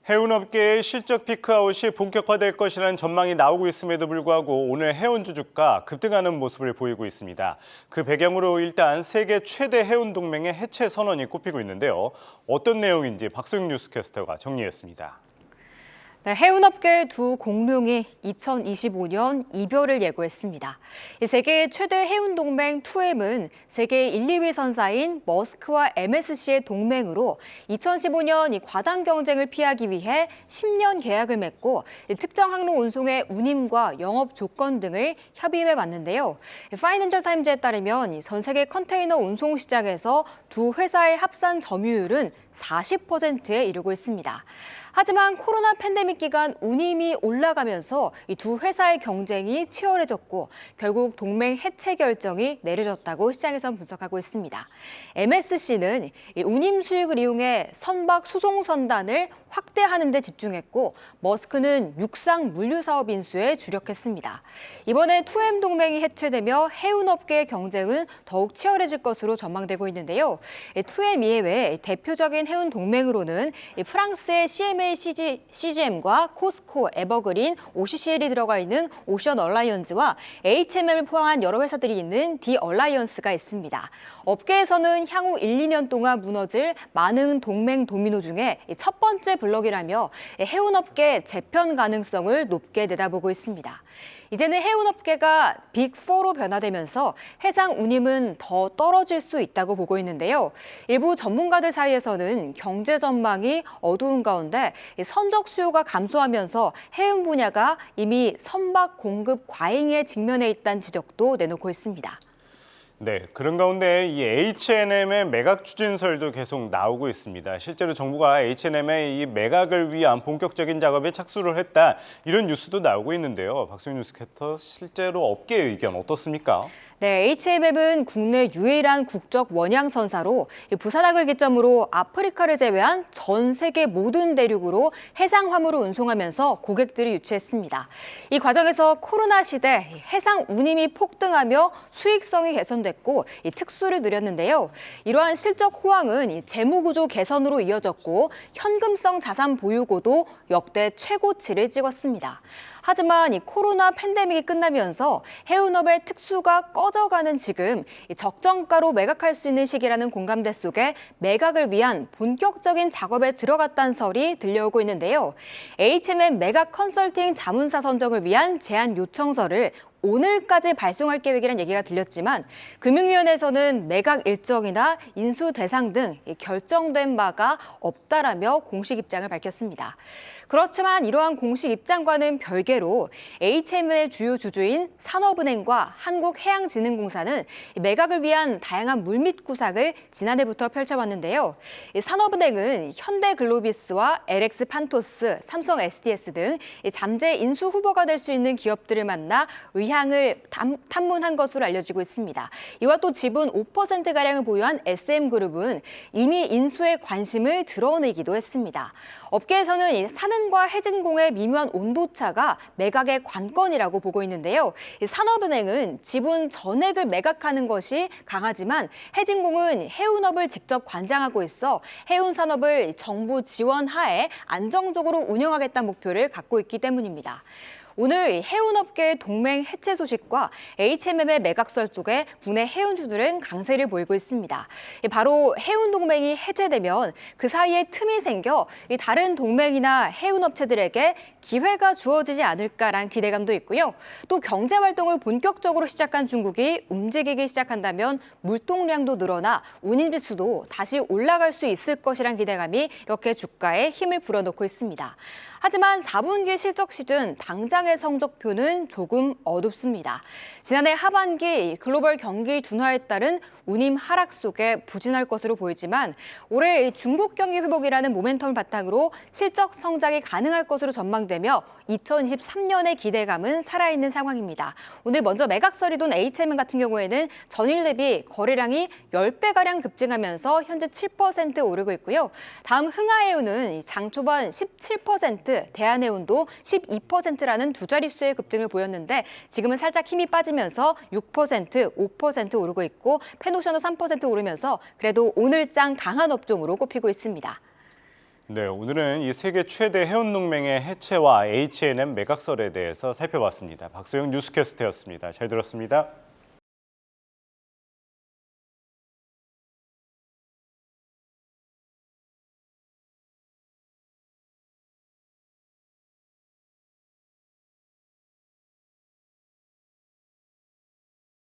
해운업계의 실적 피크아웃이 본격화될 것이라는 전망이 나오고 있음에도 불구하고 오늘 해운주 주가 급등하는 모습을 보이고 있습니다. 그 배경으로 일단 세계 최대 해운 동맹의 해체 선언이 꼽히고 있는데요. 어떤 내용인지 박소영 뉴스캐스터가 정리했습니다. 네, 해운업계의 두 공룡이 2025년 이별을 예고했습니다. 세계 최대 해운동맹 2M은 세계 1, 2위 선사인 머스크와 MSC의 동맹으로 2015년 과당 경쟁을 피하기 위해 10년 계약을 맺고 특정 항로 운송의 운임과 영업 조건 등을 협의해 왔는데요. 파이낸셜 타임즈에 따르면 전 세계 컨테이너 운송 시장에서 두 회사의 합산 점유율은 40%에 이르고 있습니다. 하지만 코로나 팬데믹 기간 운임이 올라가면서 이 두 회사의 경쟁이 치열해졌고 결국 동맹 해체 결정이 내려졌다고 시장에선 분석하고 있습니다. MSC는 이 운임 수익을 이용해 선박 수송 선단을 확대하는 데 집중했고 머스크는 육상 물류 사업 인수에 주력했습니다. 이번에 2M 동맹이 해체되며 해운업계의 경쟁은 더욱 치열해질 것으로 전망되고 있는데요. 2M 이외에 대표적인 해운 동맹으로는 프랑스의 CMA-CGM과 코스코, 에버그린, OCCL이 들어가 있는 오션 얼라이언즈와 HMM을 포함한 여러 회사들이 있는 디 얼라이언스가 있습니다. 업계에서는 향후 1, 2년 동안 무너질 많은 동맹 도미노 중에 첫 번째 블록이라며 해운업계 재편 가능성을 높게 내다보고 있습니다. 이제는 해운업계가 빅4로 변화되면서 해상 운임은 더 떨어질 수 있다고 보고 있는데요. 일부 전문가들 사이에서는 경제 전망이 어두운 가운데 선적 수요가 감소하면서 해운 분야가 이미 선박 공급 과잉에 직면해 있다는 지적도 내놓고 있습니다. 네, 그런 가운데 이 H&M의 매각 추진설도 계속 나오고 있습니다. 실제로 정부가 H&M의 이 매각을 위한 본격적인 작업에 착수를 했다, 이런 뉴스도 나오고 있는데요. 박소영 뉴스캐스터, 실제로 업계의 의견 어떻습니까? 네, HMM은 국내 유일한 국적 원양 선사로 부산항을 기점으로 아프리카를 제외한 전 세계 모든 대륙으로 해상 화물을 운송하면서 고객들을 유치했습니다. 이 과정에서 코로나 시대 해상 운임이 폭등하며 수익성이 개선됐고 특수를 누렸는데요. 이러한 실적 호황은 재무구조 개선으로 이어졌고 현금성 자산 보유고도 역대 최고치를 찍었습니다. 하지만 이 코로나 팬데믹이 끝나면서 해운업의 특수가 꺼져가는 지금 적정가로 매각할 수 있는 시기라는 공감대 속에 매각을 위한 본격적인 작업에 들어갔다는 설이 들려오고 있는데요. HMM 매각 컨설팅 자문사 선정을 위한 제안 요청서를 오늘까지 발송할 계획이라는 얘기가 들렸지만 금융위원회에서는 매각 일정이나 인수 대상 등 결정된 바가 없다라며 공식 입장을 밝혔습니다. 그렇지만 이러한 공식 입장과는 별개로 HMM의 주요 주주인 산업은행과 한국해양진흥공사는 매각을 위한 다양한 물밑 구상을 지난해부터 펼쳐왔는데요. 산업은행은 현대글로비스와 LX판토스, 삼성 SDS 등 잠재 인수 후보가 될 수 있는 기업들을 만나 의향을 탐문한 것으로 알려지고 있습니다. 이와 또 지분 5%가량을 보유한 SM그룹은 이미 인수에 관심을 드러내기도 했습니다. 업계에서는 산은과 해진공의 미묘한 온도차가 매각의 관건이라고 보고 있는데요. 산업은행은 지분 전액을 매각하는 것이 강하지만 해진공은 해운업을 직접 관장하고 있어 해운 산업을 정부 지원 하에 안정적으로 운영하겠다는 목표를 갖고 있기 때문입니다. 오늘 해운업계의 동맹 해체 소식과 HMM의 매각설 속에 국내 해운주들은 강세를 보이고 있습니다. 바로 해운동맹이 해제되면 그 사이에 틈이 생겨 다른 동맹이나 해운업체들에게 기회가 주어지지 않을까란 기대감도 있고요. 또 경제활동을 본격적으로 시작한 중국이 움직이기 시작한다면 물동량도 늘어나 운임지수도 다시 올라갈 수 있을 것이란 기대감이 이렇게 주가에 힘을 불어넣고 있습니다. 하지만 4분기 실적 시즌 당장의 성적표는 조금 어둡습니다. 지난해 하반기 글로벌 경기 둔화에 따른 운임 하락 속에 부진할 것으로 보이지만 올해 중국 경기 회복이라는 모멘텀을 바탕으로 실적 성장이 가능할 것으로 전망되며 2023년의 기대감은 살아있는 상황입니다. 오늘 먼저 매각설이 돈 HMM 같은 경우에는 전일 대비 거래량이 10배가량 급증하면서 현재 7% 오르고 있고요. 다음 흥하해운은 장 초반 17%, 대한해운도 12%라는 두 자릿수의 급등을 보였는데 지금은 살짝 힘이 빠지면서 6%, 5% 오르고 있고 페노션도 3% 오르면서 그래도 오늘장 강한 업종으로 꼽히고 있습니다. 네, 오늘은 이 세계 최대 해운동맹의 해체와 H&M 매각설에 대해서 살펴봤습니다. 박소영 뉴스캐스터였습니다. 잘 들었습니다.